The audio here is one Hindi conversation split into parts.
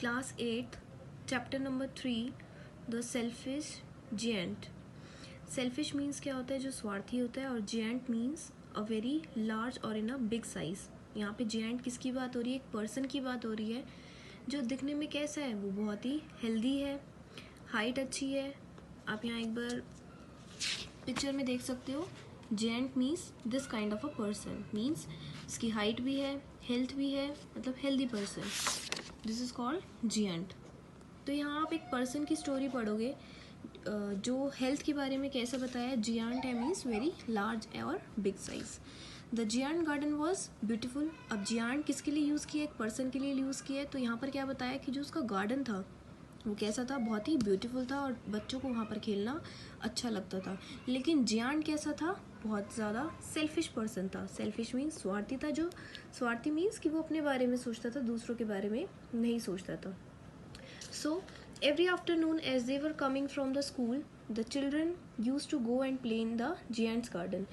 Class 8, Chapter number 3, The Selfish Giant. Selfish means क्या होता है, जो स्वार्थी होता है, और giant means a very large or in a big size. यहाँ पे giant किसकी बात हो रही है? एक पर्सन की बात हो रही है जो दिखने में कैसा है, वो बहुत ही हेल्दी है, हाइट अच्छी है. आप यहाँ एक बार पिक्चर में देख सकते हो. giant means this kind of a person, means इसकी हाइट भी है, हेल्थ भी है, मतलब healthy person. This is called giant. तो यहाँ आप एक पर्सन की स्टोरी पढ़ोगे जो हेल्थ के बारे में कैसे बताया. जियंट है मीन्स वेरी लार्ज और big size. The giant garden was beautiful. अब जियंट किसके लिए यूज़ किया? एक पर्सन के लिए यूज़ किया है. तो यहाँ पर क्या बताया कि जो उसका गार्डन था वो कैसा था? बहुत ही ब्यूटीफुल था और बच्चों को वहाँ पर खेलना अच्छा लगता था. लेकिन जियंट कैसा था? बहुत ज़्यादा सेल्फिश पर्सन था. सेल्फिश मीन्स स्वार्थी था. जो स्वार्थी मीन्स कि वो अपने बारे में सोचता था, दूसरों के बारे में नहीं सोचता था. So every afternoon as they were coming from the school the children use to go and play in the giant's garden.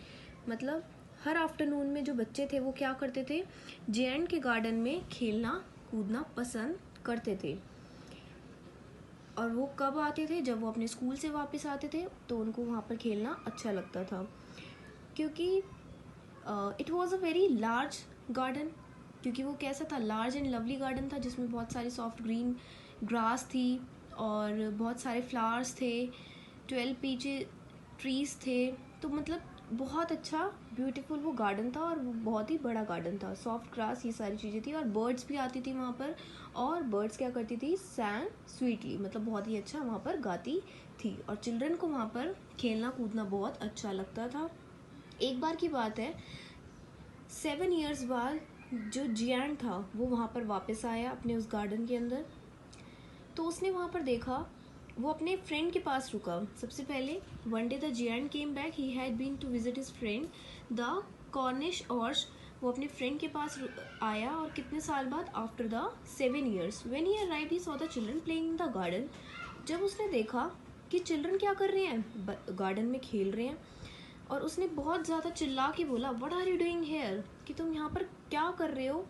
मतलब हर आफ्टरनून में जो बच्चे थे वो क्या करते थे? जियंट के गार्डन में खेलना कूदना पसंद करते थे. और वो कब आते थे? जब वो अपने स्कूल से वापस आते थे तो उनको वहाँ पर खेलना अच्छा लगता था, क्योंकि it was a very large garden. क्योंकि वो कैसा था? लार्ज एंड लवली गार्डन था जिसमें बहुत सारी सॉफ्ट ग्रीन ग्रास थी और बहुत सारे फ्लावर्स थे. 12 पीछे ट्रीज थे. तो मतलब बहुत अच्छा ब्यूटीफुल वो गार्डन था और वो बहुत ही बड़ा गार्डन था. सॉफ्ट ग्रास ये सारी चीज़ें थी और बर्ड्स भी आती थी वहाँ पर. और बर्ड्स क्या करती थी? सैंग स्वीटली, मतलब बहुत ही अच्छा वहाँ पर गाती थी. और चिल्ड्रन को वहाँ पर खेलना कूदना बहुत अच्छा लगता था. एक बार की बात है, 7 ईयर्स बाद जो जियंट था वो वहाँ पर वापस आया अपने उस गार्डन के अंदर. तो उसने वहाँ पर देखा, वो अपने फ्रेंड के पास रुका. सबसे पहले one day the giant came back. He had been to visit his friend the Cornish ऑर्च. वो अपने फ्रेंड के पास आया और कितने साल बाद? After the 7 years. When he arrived he saw the children playing in the garden. जब उसने देखा कि चिल्ड्रन क्या कर रहे हैं? गार्डन में खेल रहे हैं. और उसने बहुत ज़्यादा चिल्ला के बोला, what are you doing here? कि तुम यहाँ पर क्या कर रहे हो?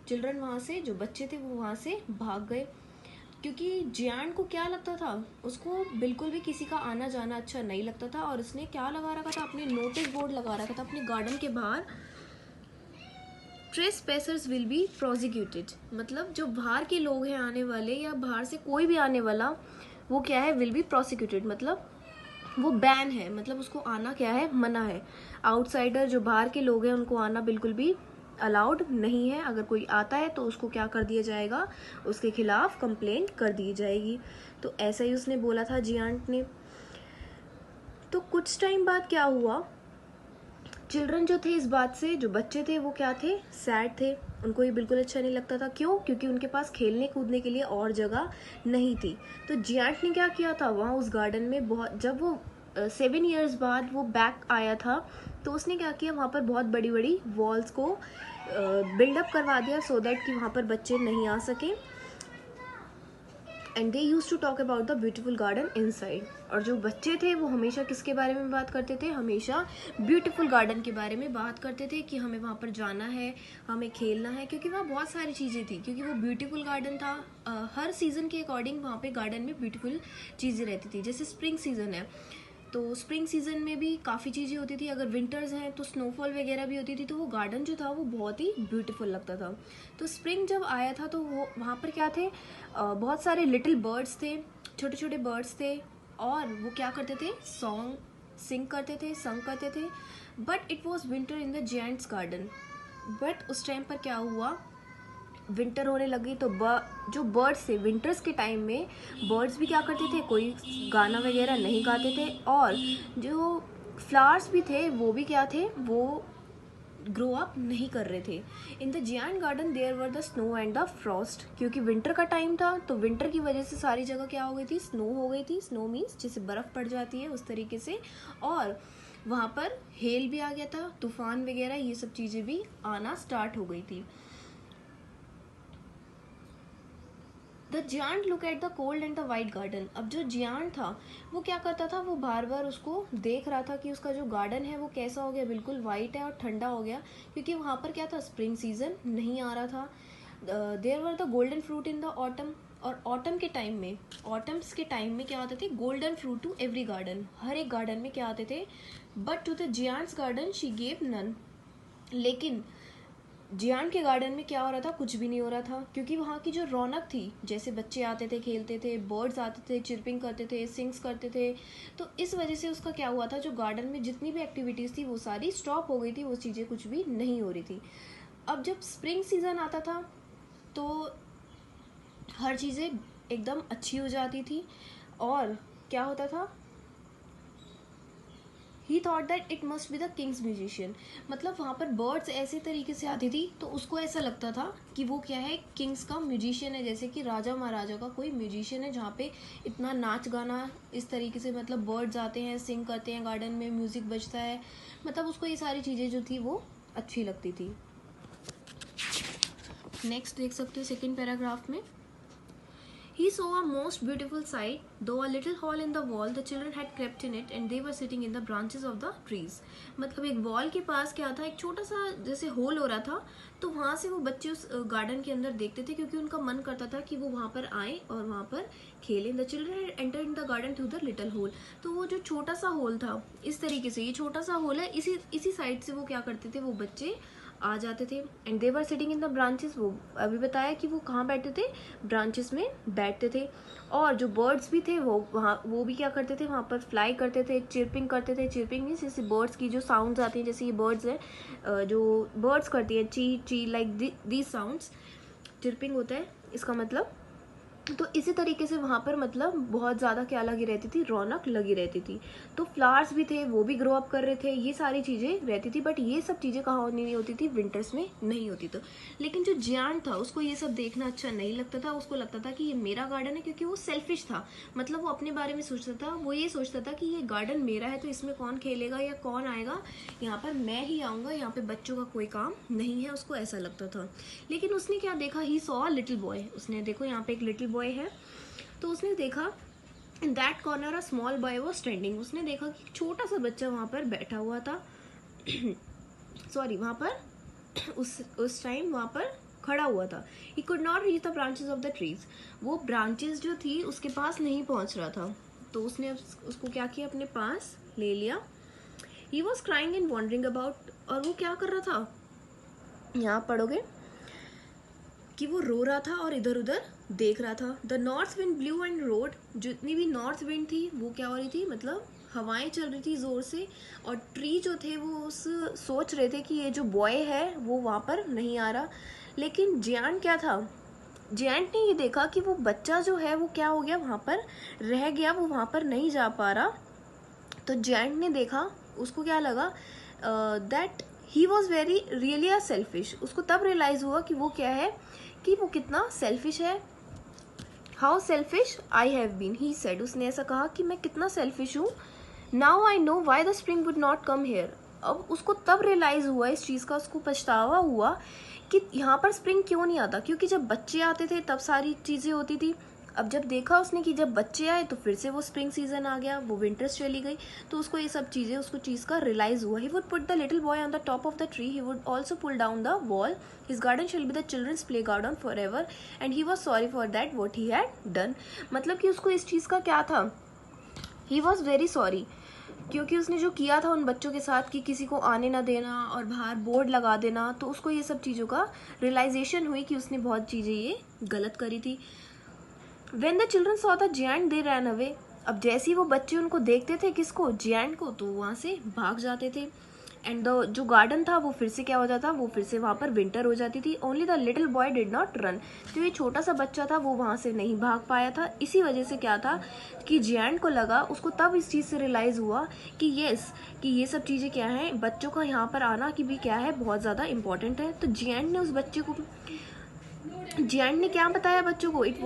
चिल्ड्रन वहाँ से, जो बच्चे थे वो वहाँ से भाग गए. क्योंकि जियंट को क्या लगता था? उसको बिल्कुल भी किसी का आना जाना अच्छा नहीं लगता था. और उसने क्या लगा रखा था? अपने नोटिस बोर्ड लगा रखा था अपने गार्डन के बाहर, ट्रेसपैसर्स विल बी प्रोसिक्यूटेड. मतलब जो बाहर के लोग हैं आने वाले, या बाहर से कोई भी आने वाला, वो क्या है? विल बी प्रोसिक्यूटेड, मतलब वो बैन है. मतलब उसको आना क्या है? मना है. आउटसाइडर जो बाहर के लोग हैं उनको आना बिल्कुल भी अलाउड नहीं है. अगर कोई आता है तो उसको क्या कर दिया जाएगा? उसके खिलाफ कंप्लेंट कर दी जाएगी. तो ऐसा ही उसने बोला था जियंट ने. तो कुछ टाइम बाद क्या हुआ? चिल्ड्रन जो थे इस बात से, जो बच्चे थे वो क्या थे? सैड थे. उनको ये बिल्कुल अच्छा नहीं लगता था. क्यों? क्योंकि उनके पास खेलने कूदने के लिए और जगह नहीं थी. तो जियंट ने क्या किया था? वहाँ उस गार्डन में बहुत, जब वो 7 ईयर्स बाद वो बैक आया था तो उसने क्या किया? वहाँ पर बहुत बड़ी बड़ी वॉल्स को बिल्डअप करवा दिया सो दैट कि वहाँ पर बच्चे नहीं आ सकें. And they use to talk about the beautiful garden inside. और जो बच्चे थे वो हमेशा किसके बारे में बात करते थे? हमेशा ब्यूटीफुल गार्डन के बारे में बात करते थे कि हमें वहाँ पर जाना है, हमें खेलना है, क्योंकि वहाँ बहुत सारी चीज़ें थी. क्योंकि वो ब्यूटीफुल गार्डन था. हर सीज़न के अकॉर्डिंग वहाँ पे गार्डन में ब्यूटीफुल चीज़ें रहती थी. जैसे स्प्रिंग सीज़न है तो स्प्रिंग सीजन में भी काफ़ी चीज़ें होती थी. अगर विंटर्स हैं तो स्नोफॉल वगैरह भी होती थी. तो वो गार्डन जो था वो बहुत ही ब्यूटीफुल लगता था. तो स्प्रिंग जब आया था तो वो वहाँ पर क्या थे? बहुत सारे लिटिल बर्ड्स थे, छोटे छोटे बर्ड्स थे. और वो क्या करते थे? सॉन्ग सिंग करते थे, संग करते थे. But it was winter in the giant's garden. But उस टाइम पर क्या हुआ? विंटर होने लगी. तो जो बर्ड्स थे विंटर्स के टाइम में, बर्ड्स भी क्या करते थे? कोई गाना वगैरह नहीं गाते थे. और जो फ्लावर्स भी थे वो भी क्या थे? वो ग्रो अप नहीं कर रहे थे. In the giant garden there were the snow and the frost. क्योंकि विंटर का टाइम था तो विंटर की वजह से सारी जगह क्या हो गई थी? स्नो हो गई थी. स्नो मीन्स जैसे बर्फ़ पड़ जाती है उस तरीके से. और वहाँ पर हेल भी आ गया था, तूफान वगैरह ये सब चीज़ें भी आना स्टार्ट हो गई थी. The giant look at the cold and the white garden. अब जो जियंट था वो क्या करता था? वो बार बार उसको देख रहा था कि उसका जो गार्डन है वो कैसा हो गया? बिल्कुल वाइट है और ठंडा हो गया. क्योंकि वहाँ पर क्या था? स्प्रिंग सीजन नहीं आ रहा था. There were the golden fruit in the autumn, और ऑटम के टाइम में, ऑटम्स के टाइम में क्या आते थे, golden fruit to every garden, हर एक गार्डन में क्या आते थे, but to the giant's garden she gave none, लेकिन जियांट के गार्डन में क्या हो रहा था, कुछ भी नहीं हो रहा था, क्योंकि वहाँ की जो रौनक थी, जैसे बच्चे आते थे, खेलते थे, बर्ड्स आते थे, चिरपिंग करते थे, सिंग्स करते थे, तो इस वजह से उसका क्या हुआ था, जो गार्डन में जितनी भी एक्टिविटीज़ थी वो सारी स्टॉप हो गई थी, वो चीज़ें कुछ भी नहीं हो रही थी। अब जब स्प्रिंग सीज़न आता था तो हर चीज़ें एकदम अच्छी हो जाती थी, और क्या होता था, ही thought that it must be the Kings musician, मतलब वहाँ पर बर्ड्स ऐसे तरीके से आती थी तो उसको ऐसा लगता था कि वो क्या है, किंग्स का म्यूजिशियन है, जैसे कि राजा महाराजा का कोई म्यूजिशियन है, जहाँ पे इतना नाच गाना इस तरीके से, मतलब बर्ड्स आते हैं, सिंग करते हैं, गार्डन में म्यूज़िक बजता है, मतलब उसको ये सारी चीज़ें जो थी वो अच्छी लगती थी। नेक्स्ट देख सकते हो सेकेंड पैराग्राफ में, he saw a most beautiful sight, though a little hole in the wall, the children had crept in it and they were sitting in the branches of the trees। मतलब एक वॉल के पास क्या था, एक छोटा सा जैसे होल हो रहा था, तो वहाँ से वो बच्चे उस गार्डन के अंदर देखते थे, क्योंकि उनका मन करता था कि वो वहाँ पर आए और वहाँ पर खेलें। The children had entered in the garden through the little hole, तो वो जो छोटा सा होल था, इस तरीके से, ये छोटा सा होल है, इसी साइड से वो क्या करते थे, वो बच्चे आ जाते थे। And they were sitting in the branches, वो अभी बताया कि वो कहाँ बैठते थे, ब्रांचेस में बैठते थे। और जो बर्ड्स भी थे वो भी क्या करते थे, वहाँ पर फ्लाई करते थे, चिरपिंग करते थे। चिरपिंग मीन्स जैसे बर्ड्स की जो साउंड्स आती हैं, जैसे ये बर्ड्स हैं, जो बर्ड्स करती है ची ची, लाइक दीज साउंड्स, चिरपिंग होता है इसका मतलब। तो इसी तरीके से वहाँ पर मतलब बहुत ज़्यादा क्या लगी रहती थी, रौनक लगी रहती थी। तो फ्लावर्स भी थे, वो भी ग्रो अप कर रहे थे, ये सारी चीज़ें रहती थी, बट ये सब चीज़ें कहाँ नहीं होती थी, विंटर्स में नहीं होती। तो लेकिन जो जियांट था उसको ये सब देखना अच्छा नहीं लगता था, उसको लगता था कि ये मेरा गार्डन है, क्योंकि वो सेल्फिश था, मतलब वो अपने बारे में सोचता था, वो ये सोचता था कि ये गार्डन मेरा है, तो इसमें कौन खेलेगा या कौन आएगा, यहाँ पर मैं ही आऊँगा, यहाँ पर बच्चों का कोई काम नहीं है, उसको ऐसा लगता था। लेकिन उसने क्या देखा, ही सॉ लिटिल बॉय, उसने देखो यहाँ पे एक लिटिल बॉय है, तो उसने देखा in that corner a small boy was standing, उसने देखा कि छोटा सा बच्चा वहाँ पर बैठा हुआ था सॉरी वहाँ पर उस टाइम वहाँ पर खड़ा हुआ था। He could not reach the branches of the trees, वो ब्रांचेस जो थी उसके पास नहीं पहुँच रहा था, तो उसने उसको क्या किया, अपने पास ले लिया। He was crying and wandering about, और वो क्या कर रहा था, यहाँ पढ़ोगे कि वो रो रहा था और इधर उधर देख रहा था। The north wind blue and road, जितनी भी नॉर्थ विंड थी वो क्या हो रही थी, मतलब हवाएं चल रही थी ज़ोर से, और ट्री जो थे वो सोच रहे थे कि ये जो बॉय है वो वहाँ पर नहीं आ रहा। लेकिन जियांट क्या था, जियांट ने ये देखा कि वो बच्चा जो है वो क्या हो गया, वहाँ पर रह गया, वो वहाँ पर नहीं जा पा रहा। तो जियांट ने देखा, उसको क्या लगा, that he was very really a selfish, उसको तब रियलाइज हुआ कि वो क्या है, कि वो कितना सेल्फिश है। How selfish I have been, he said, उसने ऐसा कहा कि मैं कितना सेल्फिश हूँ। Now I know why the spring would not come here, अब उसको तब रियलाइज हुआ इस चीज़ का, उसको पछतावा हुआ कि यहाँ पर स्प्रिंग क्यों नहीं आता, क्योंकि जब बच्चे आते थे तब सारी चीज़ें होती थी। अब जब देखा उसने कि जब बच्चे आए तो फिर से वो स्प्रिंग सीजन आ गया, वो विंटर्स चली गई, तो उसको ये सब चीज़ें, उसको चीज़ का रियलाइज हुआ। He would put the little boy on the top of the tree, he would also pull down the wall, his garden shall be the children's play garden for ever, and he was sorry for that what he had done. मतलब कि उसको इस चीज़ का क्या था, ही वॉज वेरी सॉरी, क्योंकि उसने जो किया था उन बच्चों के साथ कि किसी को आने ना देना और बाहर बोर्ड लगा देना, तो उसको ये सब चीज़ों का रियलाइजेशन हुई कि उसने बहुत चीज़ें ये गलत करी थी। When the children saw the giant, they ran away, अब जैसे ही वो बच्चे उनको देखते थे, किसको, जियांट को, तो वहाँ से भाग जाते थे। एंड जो गार्डन था वो फिर से क्या हो जाता, वो फिर से वहाँ पर विंटर हो जाती थी। Only the little boy did not run, तो ये छोटा सा बच्चा था वो वहाँ से नहीं भाग पाया था। इसी वजह से क्या था कि जियांट को लगा, उसको तब इस चीज़ से रियलाइज़ हुआ कि येस, कि ये सब चीज़ें क्या हैं, बच्चों का यहाँ पर आना कि भी क्या है, बहुत ज़्यादा इंपॉर्टेंट है। तो जियांट ने उस बच्चे को, जियांट ने क्या बताया बच्चों को, इट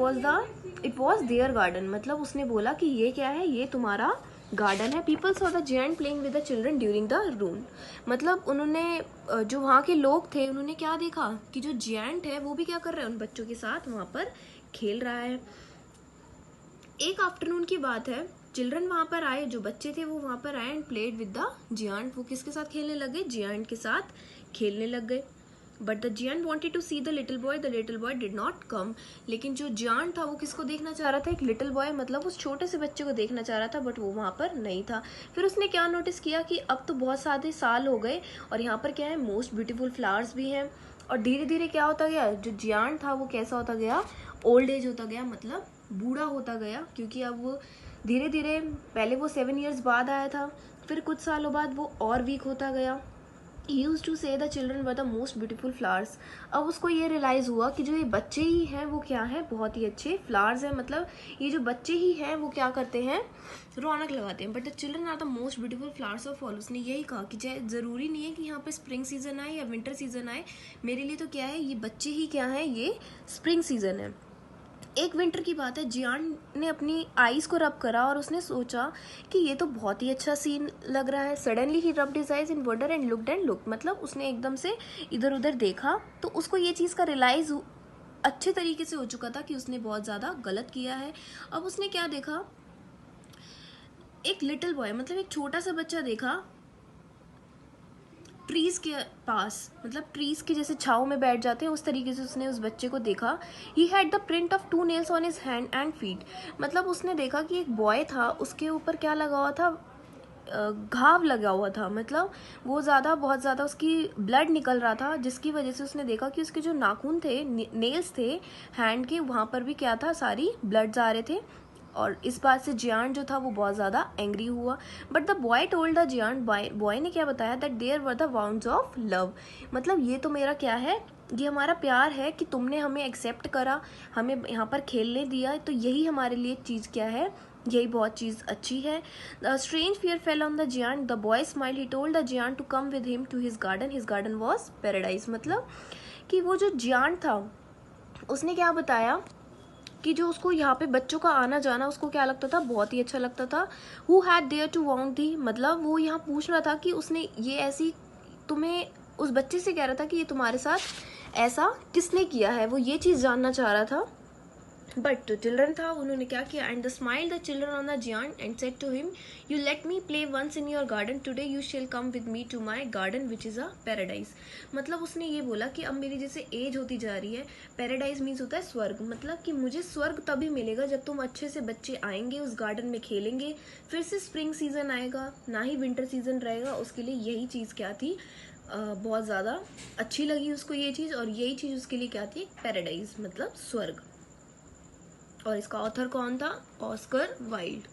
वॉज देयर गार्डन, मतलब उसने बोला कि ये क्या है, ये तुम्हारा गार्डन है। People saw the giant playing with the children during the rune, मतलब उन्होंने, जो वहाँ के लोग थे उन्होंने क्या देखा कि जो जियांट है वो भी क्या कर रहा है, उन बच्चों के साथ वहाँ पर खेल रहा है। एक आफ्टरनून की बात है, चिल्ड्रन वहाँ पर आए, जो बच्चे थे वो वहाँ पर आए and played with the giant, वो किसके साथ खेलने लग गए, जियांट के साथ खेलने लग गए। But the giant wanted to see the little boy did not come. लेकिन जो जियांट था वो किसको देखना चाह रहा था, एक लिटिल बॉय, मतलब उस छोटे से बच्चे को देखना चाह रहा था, बट वो वहाँ पर नहीं था। फिर उसने क्या नोटिस किया कि अब तो बहुत सारे साल हो गए और यहाँ पर क्या है, मोस्ट ब्यूटीफुल फ्लावर्स भी हैं। और धीरे धीरे क्या होता गया, जो जियांट था वो कैसा होता गया, ओल्ड एज होता गया, मतलब बूढ़ा होता गया, क्योंकि अब वो धीरे धीरे, पहले वो 7 years बाद आया था, फिर कुछ सालों बाद वो और वीक होता गया। He used to say the children were the most beautiful flowers। अब उसको ये रियलाइज़ हुआ कि जो ये बच्चे ही हैं वो क्या है, बहुत ही अच्छे फ्लावर्स हैं, मतलब ये जो बच्चे ही हैं वो क्या करते हैं, रौनक लगाते हैं। But the children are the most beautiful flowers of all. उसने यही कहा कि ज़रूरी नहीं है कि यहाँ पे स्प्रिंग सीजन आए या विंटर सीजन आए, मेरे लिए तो क्या है, ये बच्चे ही क्या है, ये स्प्रिंग सीजन है। एक विंटर की बात है, जियान ने अपनी आईज को रब करा और उसने सोचा कि ये तो बहुत ही अच्छा सीन लग रहा है। Suddenly he rubbed his eyes in wonder and looked, मतलब उसने एकदम से इधर उधर देखा तो उसको ये चीज़ का रियलाइज अच्छे तरीके से हो चुका था कि उसने बहुत ज़्यादा गलत किया है। अब उसने क्या देखा, एक लिटिल बॉय, मतलब एक छोटा सा बच्चा देखा ट्रीज के पास, मतलब ट्रीज के जैसे छाव में बैठ जाते हैं उस तरीके से उसने उस बच्चे को देखा। He had the print of 2 nails on his hand and feet, मतलब उसने देखा कि एक बॉय था, उसके ऊपर क्या लगा हुआ था, घाव लगा हुआ था, मतलब वो बहुत ज़्यादा उसकी ब्लड निकल रहा था, जिसकी वजह से उसने देखा कि उसके जो नाखून थे, नेल्स थे हैंड के, वहाँ पर भी क्या था, सारी ब्लड्स आ रहे थे। और इस बात से जियांट जो था वो बहुत ज़्यादा एंग्री हुआ। But the boy told the giant, boy ने क्या बताया, that there were the wounds of love, मतलब ये तो मेरा क्या है, ये हमारा प्यार है कि तुमने हमें एक्सेप्ट करा, हमें यहाँ पर खेलने दिया, तो यही हमारे लिए चीज़ क्या है, यही बहुत चीज़ अच्छी है। The strange fear fell on the giant, the boy smile, he told the giant to come with him to his garden was paradise, मतलब कि वो जो जियांट था उसने क्या बताया कि जो उसको यहाँ पे बच्चों का आना जाना उसको क्या लगता था, बहुत ही अच्छा लगता था। Who had their two wound थी, मतलब वो यहाँ पूछ रहा था कि उसने ये ऐसी, तुम्हें उस बच्चे से कह रहा था कि ये तुम्हारे साथ ऐसा किसने किया है, वो ये चीज़ जानना चाह रहा था। बट जो चिल्ड्रन था उन्होंने क्या किया, and the smile the children on the giant and said to him, you let me play once in your garden, today you shall come with me to my garden which is a paradise. मतलब उसने ये बोला कि अब मेरी जैसे एज होती जा रही है, पैराडाइज मीन्स होता है स्वर्ग, मतलब कि मुझे स्वर्ग तभी मिलेगा जब तुम अच्छे से बच्चे आएंगे उस गार्डन में खेलेंगे, फिर से स्प्रिंग सीजन आएगा, ना ही विंटर सीजन रहेगा। उसके लिए यही चीज़ क्या थी, बहुत ज़्यादा अच्छी लगी उसको ये चीज़, और यही चीज़ उसके लिए क्या थी, पैराडाइज मतलब स्वर्ग। और इसका ऑथर कौन था, ऑस्कर वाइल्ड।